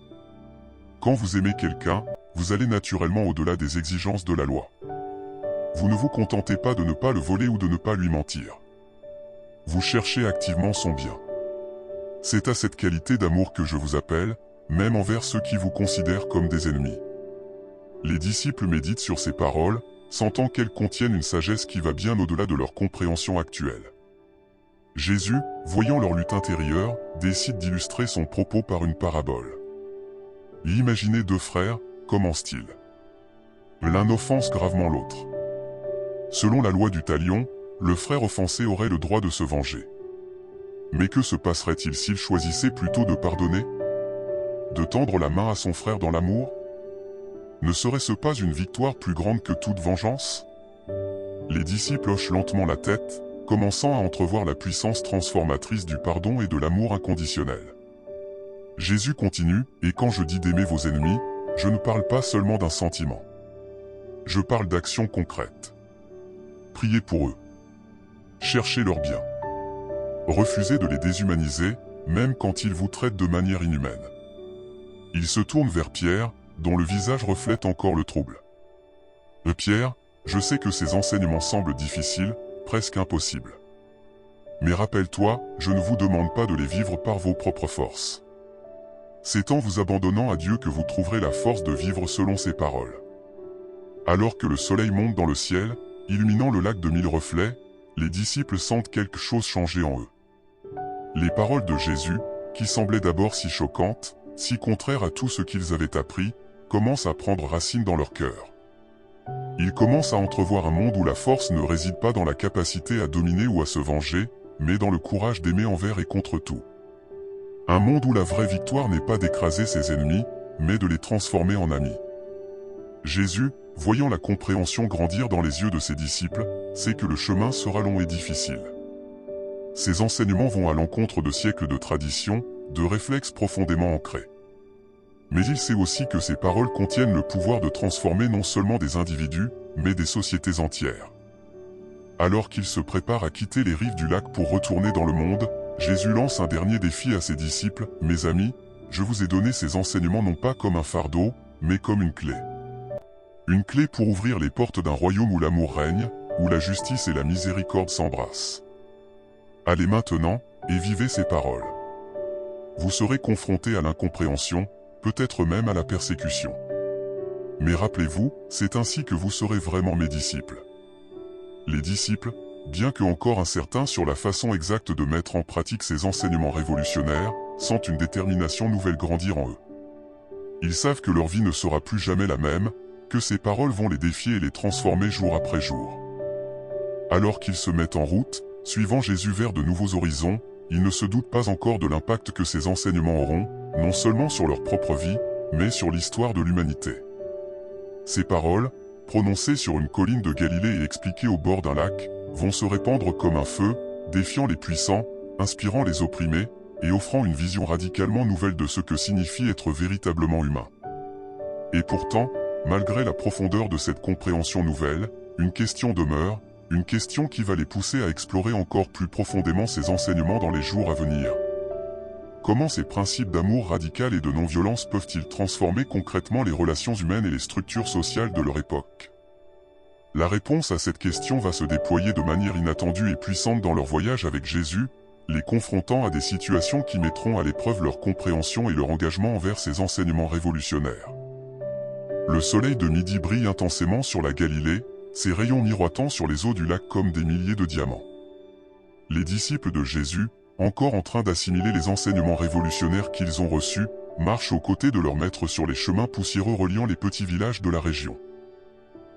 Quand vous aimez quelqu'un, vous allez naturellement au-delà des exigences de la loi. Vous ne vous contentez pas de ne pas le voler ou de ne pas lui mentir. Vous cherchez activement son bien. C'est à cette qualité d'amour que je vous appelle, même envers ceux qui vous considèrent comme des ennemis. Les disciples méditent sur ces paroles, sentant qu'elles contiennent une sagesse qui va bien au-delà de leur compréhension actuelle. Jésus, voyant leur lutte intérieure, décide d'illustrer son propos par une parabole. Imaginez deux frères, commence-t-il. L'un offense gravement l'autre. Selon la loi du talion, le frère offensé aurait le droit de se venger. Mais que se passerait-il s'il choisissait plutôt de pardonner? De tendre la main à son frère dans l'amour? Ne serait-ce pas une victoire plus grande que toute vengeance? Les disciples hochent lentement la tête, commençant à entrevoir la puissance transformatrice du pardon et de l'amour inconditionnel. Jésus continue, et quand je dis d'aimer vos ennemis, je ne parle pas seulement d'un sentiment. Je parle d'actions concrètes. Priez pour eux. Cherchez leur bien. Refusez de les déshumaniser, même quand ils vous traitent de manière inhumaine. Il se tourne vers Pierre, dont le visage reflète encore le trouble. Pierre, je sais que ces enseignements semblent difficiles, presque impossibles. Mais rappelle-toi, je ne vous demande pas de les vivre par vos propres forces. C'est en vous abandonnant à Dieu que vous trouverez la force de vivre selon ses paroles. Alors que le soleil monte dans le ciel, illuminant le lac de 1000 reflets, les disciples sentent quelque chose changer en eux. Les paroles de Jésus, qui semblaient d'abord si choquantes, si contraires à tout ce qu'ils avaient appris, commencent à prendre racine dans leur cœur. Ils commencent à entrevoir un monde où la force ne réside pas dans la capacité à dominer ou à se venger, mais dans le courage d'aimer envers et contre tout. Un monde où la vraie victoire n'est pas d'écraser ses ennemis, mais de les transformer en amis. Jésus, voyant la compréhension grandir dans les yeux de ses disciples, sait que le chemin sera long et difficile. Ces enseignements vont à l'encontre de siècles de tradition, de réflexes profondément ancrés. Mais il sait aussi que ces paroles contiennent le pouvoir de transformer non seulement des individus, mais des sociétés entières. Alors qu'il se prépare à quitter les rives du lac pour retourner dans le monde, Jésus lance un dernier défi à ses disciples. « Mes amis, je vous ai donné ces enseignements non pas comme un fardeau, mais comme une clé. Une clé pour ouvrir les portes d'un royaume où l'amour règne, où la justice et la miséricorde s'embrassent. Allez maintenant, et vivez ces paroles. Vous serez confrontés à l'incompréhension, peut-être même à la persécution. Mais rappelez-vous, c'est ainsi que vous serez vraiment mes disciples. » Les disciples, bien que encore incertains sur la façon exacte de mettre en pratique ces enseignements révolutionnaires, sentent une détermination nouvelle grandir en eux. Ils savent que leur vie ne sera plus jamais la même, que ces paroles vont les défier et les transformer jour après jour. Alors qu'ils se mettent en route, suivant Jésus vers de nouveaux horizons, ils ne se doutent pas encore de l'impact que ces enseignements auront, non seulement sur leur propre vie, mais sur l'histoire de l'humanité. Ces paroles, prononcées sur une colline de Galilée et expliquées au bord d'un lac, vont se répandre comme un feu, défiant les puissants, inspirant les opprimés, et offrant une vision radicalement nouvelle de ce que signifie être véritablement humain. Et pourtant, malgré la profondeur de cette compréhension nouvelle, une question demeure, une question qui va les pousser à explorer encore plus profondément ces enseignements dans les jours à venir. Comment ces principes d'amour radical et de non-violence peuvent-ils transformer concrètement les relations humaines et les structures sociales de leur époque ? La réponse à cette question va se déployer de manière inattendue et puissante dans leur voyage avec Jésus, les confrontant à des situations qui mettront à l'épreuve leur compréhension et leur engagement envers ces enseignements révolutionnaires. Le soleil de midi brille intensément sur la Galilée, ses rayons miroitant sur les eaux du lac comme des milliers de diamants. Les disciples de Jésus, encore en train d'assimiler les enseignements révolutionnaires qu'ils ont reçus, marchent aux côtés de leur maître sur les chemins poussiéreux reliant les petits villages de la région.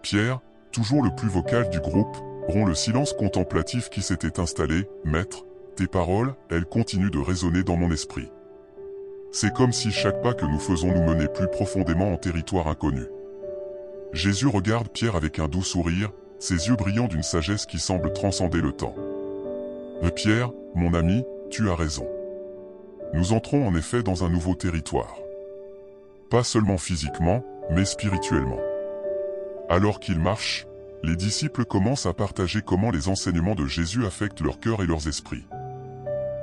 Pierre, toujours le plus vocal du groupe, rompt le silence contemplatif qui s'était installé. « Maître, tes paroles, elles continuent de résonner dans mon esprit. C'est comme si chaque pas que nous faisons nous menait plus profondément en territoire inconnu. » Jésus regarde Pierre avec un doux sourire, ses yeux brillants d'une sagesse qui semble transcender le temps. « Pierre, mon ami, tu as raison. Nous entrons en effet dans un nouveau territoire. Pas seulement physiquement, mais spirituellement. » Alors qu'ils marchent, les disciples commencent à partager comment les enseignements de Jésus affectent leur cœur et leurs esprits.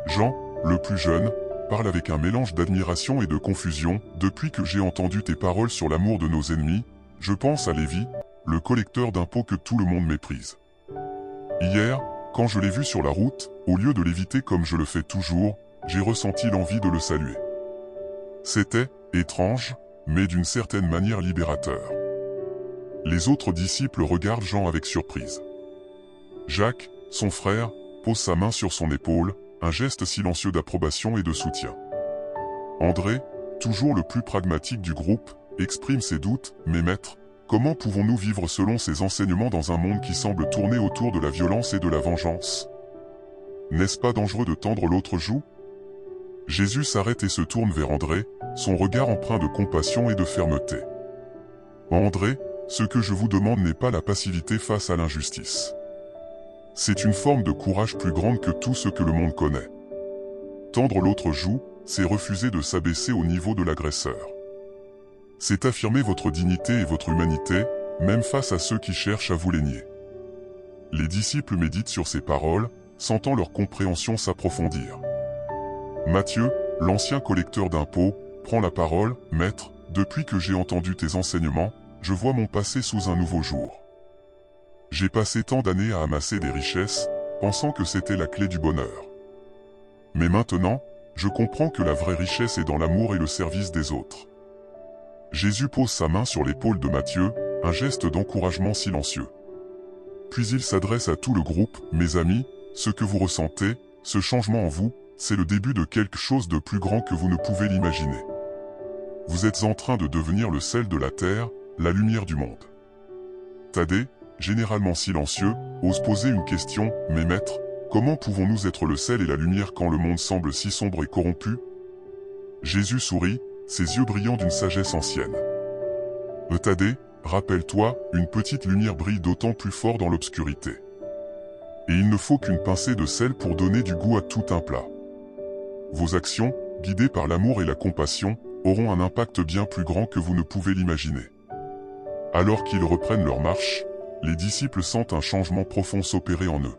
Jean, le plus jeune, parle avec un mélange d'admiration et de confusion. « Depuis que j'ai entendu tes paroles sur l'amour de nos ennemis, je pense à Lévi, le collecteur d'impôts que tout le monde méprise. Hier, quand je l'ai vu sur la route, au lieu de l'éviter comme je le fais toujours, j'ai ressenti l'envie de le saluer. C'était étrange, mais d'une certaine manière libérateur. » Les autres disciples regardent Jean avec surprise. Jacques, son frère, pose sa main sur son épaule, un geste silencieux d'approbation et de soutien. André, toujours le plus pragmatique du groupe, exprime ses doutes. « Mais maître, comment pouvons-nous vivre selon ces enseignements dans un monde qui semble tourner autour de la violence et de la vengeance? N'est-ce pas dangereux de tendre l'autre joue ?» Jésus s'arrête et se tourne vers André, son regard empreint de compassion et de fermeté. « André, ce que je vous demande n'est pas la passivité face à l'injustice. C'est une forme de courage plus grande que tout ce que le monde connaît. Tendre l'autre joue, c'est refuser de s'abaisser au niveau de l'agresseur. C'est affirmer votre dignité et votre humanité, même face à ceux qui cherchent à vous les nier. Les disciples méditent sur ces paroles, sentant leur compréhension s'approfondir. Matthieu, l'ancien collecteur d'impôts, prend la parole. « Maître, depuis que j'ai entendu tes enseignements, je vois mon passé sous un nouveau jour. J'ai passé tant d'années à amasser des richesses, pensant que c'était la clé du bonheur. Mais maintenant, je comprends que la vraie richesse est dans l'amour et le service des autres. » Jésus pose sa main sur l'épaule de Matthieu, un geste d'encouragement silencieux. Puis il s'adresse à tout le groupe. « Mes amis, ce que vous ressentez, ce changement en vous, c'est le début de quelque chose de plus grand que vous ne pouvez l'imaginer. Vous êtes en train de devenir le sel de la terre, la lumière du monde. » Thaddée, généralement silencieux, ose poser une question. « Mais maître, comment pouvons-nous être le sel et la lumière quand le monde semble si sombre et corrompu ?» Jésus sourit, ses yeux brillant d'une sagesse ancienne. « Thaddée, rappelle-toi, une petite lumière brille d'autant plus fort dans l'obscurité. Et il ne faut qu'une pincée de sel pour donner du goût à tout un plat. Vos actions, guidées par l'amour et la compassion, auront un impact bien plus grand que vous ne pouvez l'imaginer. » Alors qu'ils reprennent leur marche, les disciples sentent un changement profond s'opérer en eux.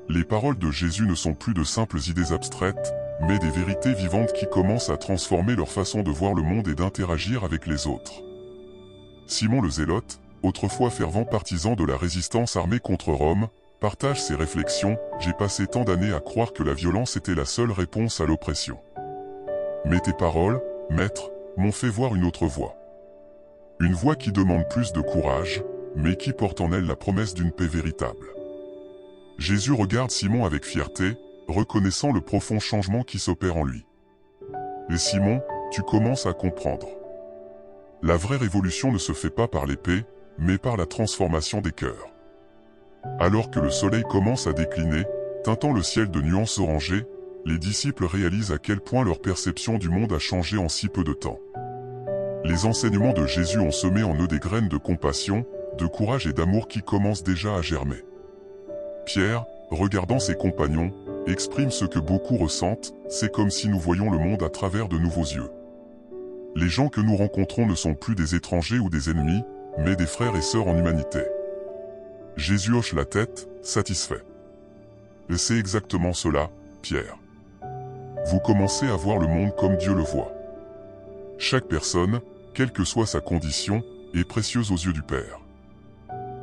Les paroles de Jésus ne sont plus de simples idées abstraites, mais des vérités vivantes qui commencent à transformer leur façon de voir le monde et d'interagir avec les autres. Simon le Zélote, autrefois fervent partisan de la résistance armée contre Rome, partage ses réflexions. « J'ai passé tant d'années à croire que la violence était la seule réponse à l'oppression. Mais tes paroles, maître, m'ont fait voir une autre voie. Une voie qui demande plus de courage, mais qui porte en elle la promesse d'une paix véritable. » Jésus regarde Simon avec fierté, reconnaissant le profond changement qui s'opère en lui. « Et Simon, tu commences à comprendre. La vraie révolution ne se fait pas par l'épée, mais par la transformation des cœurs. » Alors que le soleil commence à décliner, teintant le ciel de nuances orangées, les disciples réalisent à quel point leur perception du monde a changé en si peu de temps. Les enseignements de Jésus ont semé en eux des graines de compassion, de courage et d'amour qui commencent déjà à germer. Pierre, regardant ses compagnons, exprime ce que beaucoup ressentent. « C'est comme si nous voyions le monde à travers de nouveaux yeux. Les gens que nous rencontrons ne sont plus des étrangers ou des ennemis, mais des frères et sœurs en humanité. » Jésus hoche la tête, satisfait. « Et c'est exactement cela, Pierre. Vous commencez à voir le monde comme Dieu le voit. Chaque personne, quelle que soit sa condition, est précieuse aux yeux du Père. »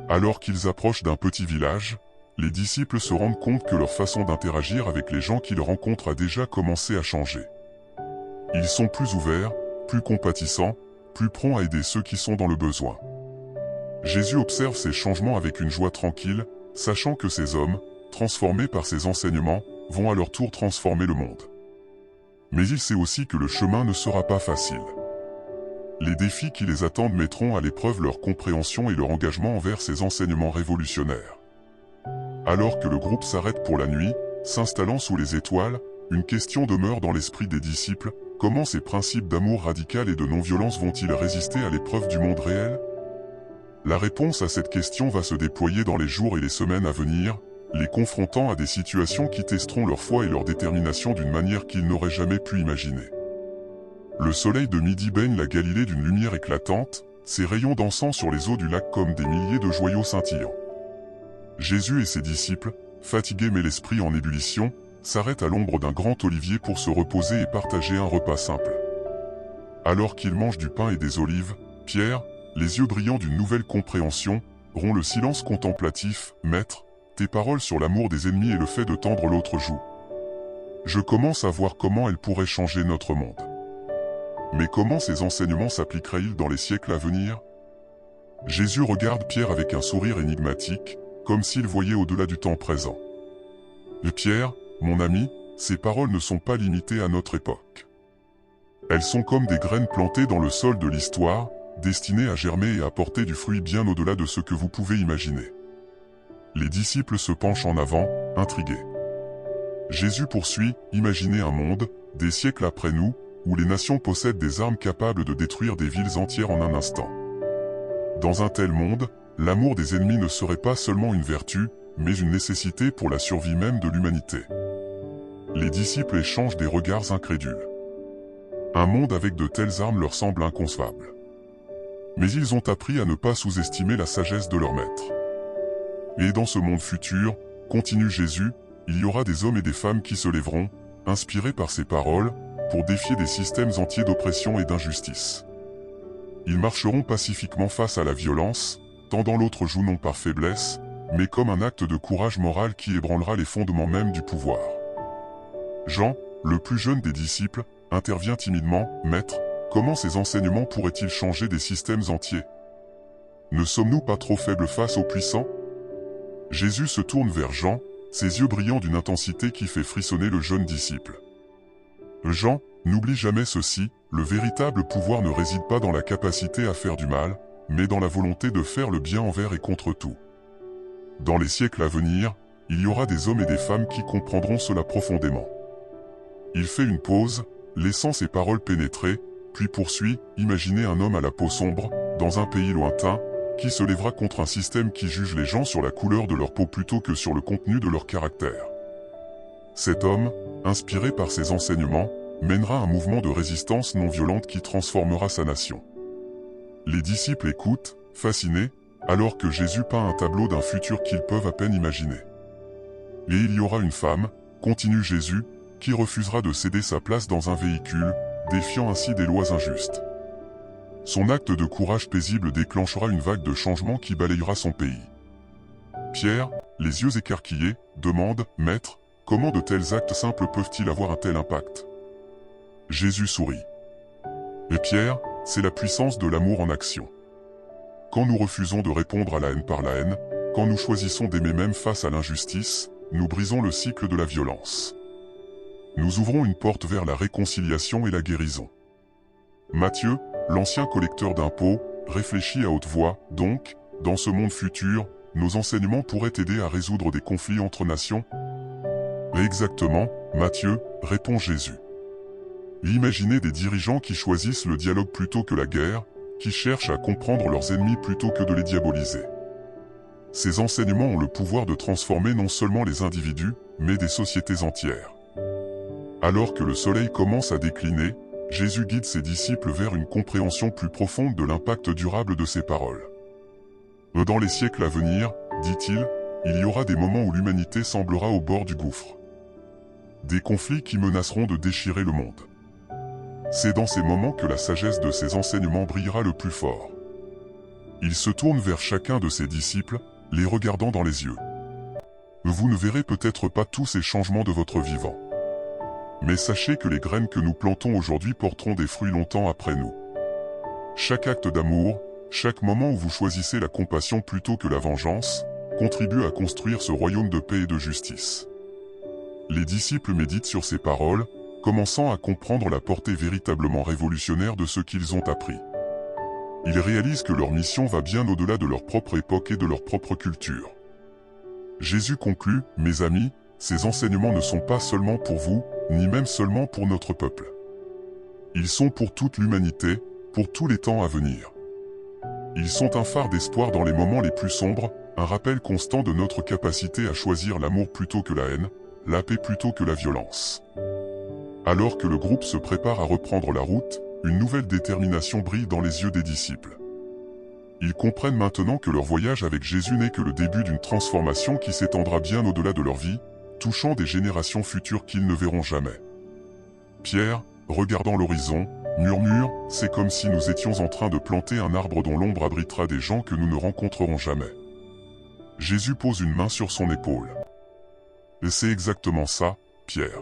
Alors qu'ils approchent d'un petit village, les disciples se rendent compte que leur façon d'interagir avec les gens qu'ils rencontrent a déjà commencé à changer. Ils sont plus ouverts, plus compatissants, plus prompts à aider ceux qui sont dans le besoin. Jésus observe ces changements avec une joie tranquille, sachant que ces hommes, transformés par ses enseignements, vont à leur tour transformer le monde. Mais il sait aussi que le chemin ne sera pas facile. Les défis qui les attendent mettront à l'épreuve leur compréhension et leur engagement envers ces enseignements révolutionnaires. Alors que le groupe s'arrête pour la nuit, s'installant sous les étoiles, une question demeure dans l'esprit des disciples. Comment ces principes d'amour radical et de non-violence vont-ils résister à l'épreuve du monde réel? La réponse à cette question va se déployer dans les jours et les semaines à venir, les confrontant à des situations qui testeront leur foi et leur détermination d'une manière qu'ils n'auraient jamais pu imaginer. Le soleil de midi baigne la Galilée d'une lumière éclatante, ses rayons dansant sur les eaux du lac comme des milliers de joyaux scintillants. Jésus et ses disciples, fatigués mais l'esprit en ébullition, s'arrêtent à l'ombre d'un grand olivier pour se reposer et partager un repas simple. Alors qu'ils mangent du pain et des olives, Pierre, les yeux brillants d'une nouvelle compréhension, rompt le silence contemplatif. « Maître, tes paroles sur l'amour des ennemis et le fait de tendre l'autre joue. Je commence à voir comment elles pourraient changer notre monde. Mais comment ces enseignements s'appliqueraient-ils dans les siècles à venir ?» Jésus regarde Pierre avec un sourire énigmatique, comme s'il voyait au-delà du temps présent. « Pierre, mon ami, ces paroles ne sont pas limitées à notre époque. Elles sont comme des graines plantées dans le sol de l'histoire, destinées à germer et à porter du fruit bien au-delà de ce que vous pouvez imaginer. » Les disciples se penchent en avant, intrigués. Jésus poursuit, « Imaginez un monde, des siècles après nous, où les nations possèdent des armes capables de détruire des villes entières en un instant. Dans un tel monde, l'amour des ennemis ne serait pas seulement une vertu, mais une nécessité pour la survie même de l'humanité. Les disciples échangent des regards incrédules. Un monde avec de telles armes leur semble inconcevable. Mais ils ont appris à ne pas sous-estimer la sagesse de leur maître. Et dans ce monde futur, continue Jésus, il y aura des hommes et des femmes qui se lèveront, inspirés par ses paroles, pour défier des systèmes entiers d'oppression et d'injustice. Ils marcheront pacifiquement face à la violence, tendant l'autre joue non par faiblesse, mais comme un acte de courage moral qui ébranlera les fondements mêmes du pouvoir. Jean, le plus jeune des disciples, intervient timidement, « Maître, comment ces enseignements pourraient-ils changer des systèmes entiers? Ne sommes-nous pas trop faibles face aux puissants ?» Jésus se tourne vers Jean, ses yeux brillants d'une intensité qui fait frissonner le jeune disciple. Jean, n'oublie jamais ceci, le véritable pouvoir ne réside pas dans la capacité à faire du mal, mais dans la volonté de faire le bien envers et contre tout. Dans les siècles à venir, il y aura des hommes et des femmes qui comprendront cela profondément. Il fait une pause, laissant ses paroles pénétrer, puis poursuit, imaginez un homme à la peau sombre, dans un pays lointain, qui se lèvera contre un système qui juge les gens sur la couleur de leur peau plutôt que sur le contenu de leur caractère. Cet homme, inspiré par ses enseignements, mènera un mouvement de résistance non violente qui transformera sa nation. Les disciples écoutent, fascinés, alors que Jésus peint un tableau d'un futur qu'ils peuvent à peine imaginer. Et il y aura une femme, continue Jésus, qui refusera de céder sa place dans un véhicule, défiant ainsi des lois injustes. Son acte de courage paisible déclenchera une vague de changement qui balayera son pays. Pierre, les yeux écarquillés, demande, « Maître, comment de tels actes simples peuvent-ils avoir un tel impact ?» Jésus sourit. Et Pierre, c'est la puissance de l'amour en action. Quand nous refusons de répondre à la haine par la haine, quand nous choisissons d'aimer même face à l'injustice, nous brisons le cycle de la violence. Nous ouvrons une porte vers la réconciliation et la guérison. Matthieu, l'ancien collecteur d'impôts, réfléchit à haute voix, donc, dans ce monde futur, nos enseignements pourraient aider à résoudre des conflits entre nations? Exactement, Matthieu, répond Jésus. Imaginez des dirigeants qui choisissent le dialogue plutôt que la guerre, qui cherchent à comprendre leurs ennemis plutôt que de les diaboliser. Ces enseignements ont le pouvoir de transformer non seulement les individus, mais des sociétés entières. Alors que le soleil commence à décliner, Jésus guide ses disciples vers une compréhension plus profonde de l'impact durable de ses paroles. Dans les siècles à venir, dit-il, il y aura des moments où l'humanité semblera au bord du gouffre. Des conflits qui menaceront de déchirer le monde. C'est dans ces moments que la sagesse de ses enseignements brillera le plus fort. Il se tourne vers chacun de ses disciples, les regardant dans les yeux. Vous ne verrez peut-être pas tous ces changements de votre vivant. Mais sachez que les graines que nous plantons aujourd'hui porteront des fruits longtemps après nous. Chaque acte d'amour, chaque moment où vous choisissez la compassion plutôt que la vengeance, contribue à construire ce royaume de paix et de justice. Les disciples méditent sur ces paroles, commençant à comprendre la portée véritablement révolutionnaire de ce qu'ils ont appris. Ils réalisent que leur mission va bien au-delà de leur propre époque et de leur propre culture. Jésus conclut, « Mes amis, ces enseignements ne sont pas seulement pour vous, ni même seulement pour notre peuple. Ils sont pour toute l'humanité, pour tous les temps à venir. Ils sont un phare d'espoir dans les moments les plus sombres, un rappel constant de notre capacité à choisir l'amour plutôt que la haine, la paix plutôt que la violence. » Alors que le groupe se prépare à reprendre la route, une nouvelle détermination brille dans les yeux des disciples. Ils comprennent maintenant que leur voyage avec Jésus n'est que le début d'une transformation qui s'étendra bien au-delà de leur vie, touchant des générations futures qu'ils ne verront jamais. Pierre, regardant l'horizon, murmure, « C'est comme si nous étions en train de planter un arbre dont l'ombre abritera des gens que nous ne rencontrerons jamais. » Jésus pose une main sur son épaule. Et c'est exactement ça, Pierre.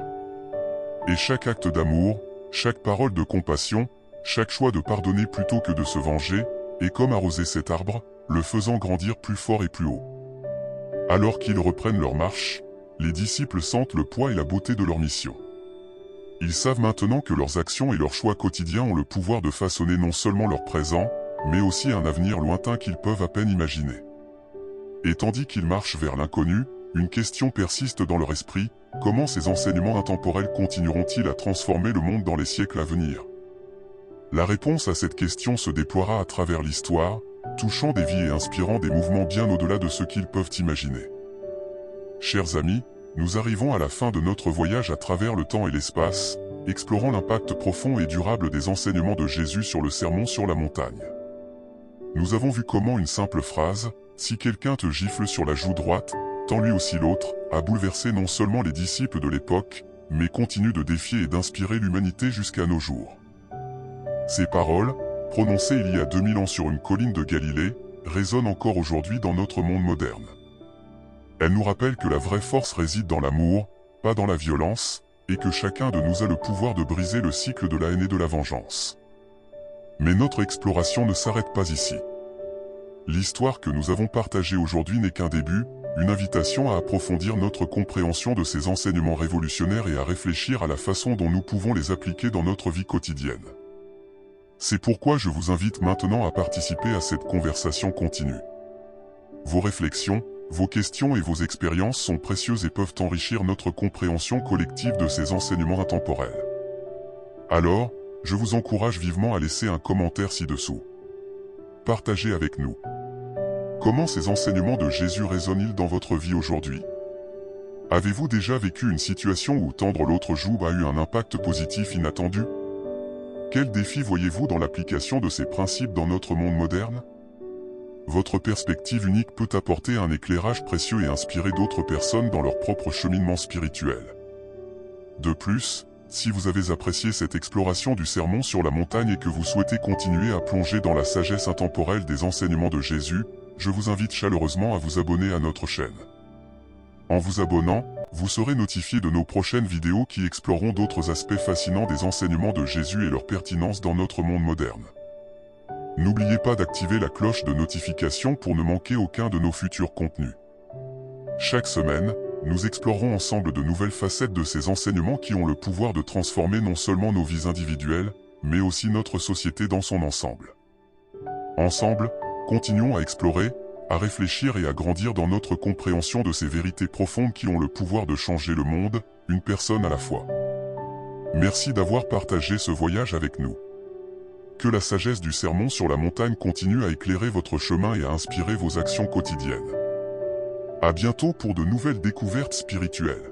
Et chaque acte d'amour, chaque parole de compassion, chaque choix de pardonner plutôt que de se venger, est comme arroser cet arbre, le faisant grandir plus fort et plus haut. Alors qu'ils reprennent leur marche, les disciples sentent le poids et la beauté de leur mission. Ils savent maintenant que leurs actions et leurs choix quotidiens ont le pouvoir de façonner non seulement leur présent, mais aussi un avenir lointain qu'ils peuvent à peine imaginer. Et tandis qu'ils marchent vers l'inconnu, une question persiste dans leur esprit, comment ces enseignements intemporels continueront-ils à transformer le monde dans les siècles à venir? La réponse à cette question se déploiera à travers l'histoire, touchant des vies et inspirant des mouvements bien au-delà de ce qu'ils peuvent imaginer. Chers amis, nous arrivons à la fin de notre voyage à travers le temps et l'espace, explorant l'impact profond et durable des enseignements de Jésus sur le sermon sur la montagne. Nous avons vu comment une simple phrase, « Si quelqu'un te gifle sur la joue droite, tends lui aussi l'autre », a bouleversé non seulement les disciples de l'époque, mais continue de défier et d'inspirer l'humanité jusqu'à nos jours. Ces paroles, prononcées il y a 2000 ans sur une colline de Galilée, résonnent encore aujourd'hui dans notre monde moderne. Elles nous rappellent que la vraie force réside dans l'amour, pas dans la violence, et que chacun de nous a le pouvoir de briser le cycle de la haine et de la vengeance. Mais notre exploration ne s'arrête pas ici. L'histoire que nous avons partagée aujourd'hui n'est qu'un début, une invitation à approfondir notre compréhension de ces enseignements révolutionnaires et à réfléchir à la façon dont nous pouvons les appliquer dans notre vie quotidienne. C'est pourquoi je vous invite maintenant à participer à cette conversation continue. Vos réflexions, vos questions et vos expériences sont précieuses et peuvent enrichir notre compréhension collective de ces enseignements intemporels. Alors, je vous encourage vivement à laisser un commentaire ci-dessous. Partagez avec nous. Comment ces enseignements de Jésus résonnent-ils dans votre vie aujourd'hui? Avez-vous déjà vécu une situation où tendre l'autre joue a eu un impact positif inattendu? Quels défis voyez-vous dans l'application de ces principes dans notre monde moderne? Votre perspective unique peut apporter un éclairage précieux et inspirer d'autres personnes dans leur propre cheminement spirituel. De plus, si vous avez apprécié cette exploration du sermon sur la montagne et que vous souhaitez continuer à plonger dans la sagesse intemporelle des enseignements de Jésus, je vous invite chaleureusement à vous abonner à notre chaîne. En vous abonnant, vous serez notifié de nos prochaines vidéos qui exploreront d'autres aspects fascinants des enseignements de Jésus et leur pertinence dans notre monde moderne. N'oubliez pas d'activer la cloche de notification pour ne manquer aucun de nos futurs contenus. Chaque semaine, nous explorerons ensemble de nouvelles facettes de ces enseignements qui ont le pouvoir de transformer non seulement nos vies individuelles, mais aussi notre société dans son ensemble. Ensemble, continuons à explorer, à réfléchir et à grandir dans notre compréhension de ces vérités profondes qui ont le pouvoir de changer le monde, une personne à la fois. Merci d'avoir partagé ce voyage avec nous. Que la sagesse du sermon sur la montagne continue à éclairer votre chemin et à inspirer vos actions quotidiennes. À bientôt pour de nouvelles découvertes spirituelles.